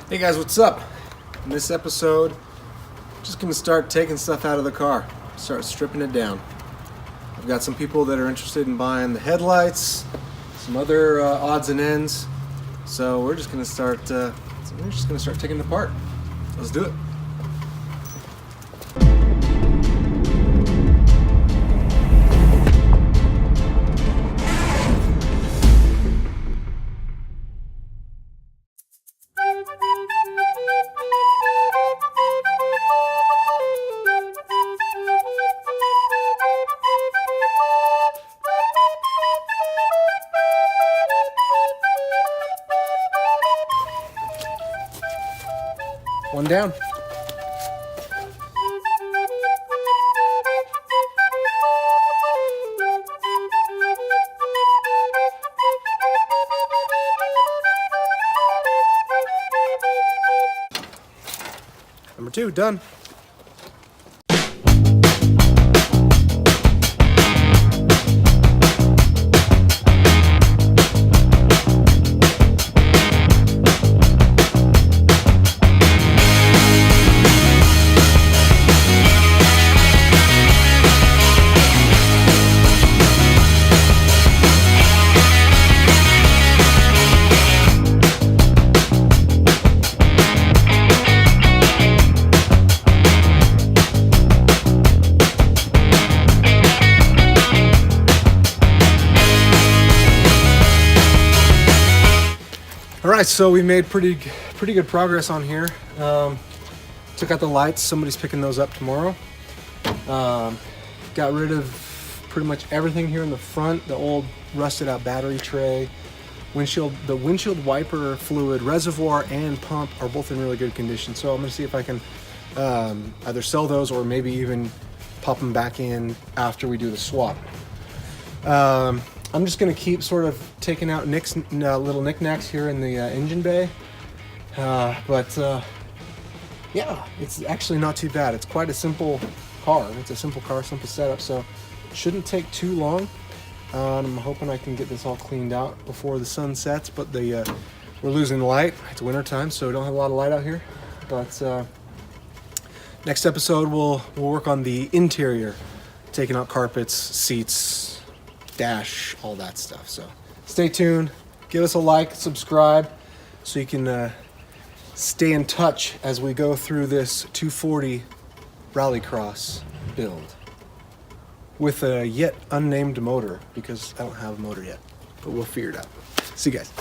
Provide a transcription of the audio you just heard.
Hey guys, what's up? In this episode, I'm just gonna start taking stuff out of the car, start stripping it down. I've got some people that are interested in buying the headlights, some other odds and ends. So we're just gonna start taking it apart. Let's do it. One down. Number 2, done. All right, so we made pretty good progress on here. Took out the lights. Somebody's picking those up tomorrow. Got rid of pretty much everything here in the front. The old rusted out battery tray, the windshield wiper fluid reservoir and pump are both in really good condition. So I'm gonna see if I can either sell those or maybe even pop them back in after we do the swap. I'm just going to keep sort of taking out little knickknacks here in the engine bay. Yeah, it's actually not too bad. It's quite a simple car. It's a simple car, simple setup, so it shouldn't take too long. I'm hoping I can get this all cleaned out before the sun sets, but we're losing light. It's winter time, so we don't have a lot of light out here. But next episode, we'll work on the interior, taking out carpets, seats, dash, all that stuff. So stay tuned, give us a like, subscribe, so you can stay in touch as we go through this 240 Rallycross build with a yet unnamed motor, because I don't have a motor yet, but we'll figure it out. See you guys.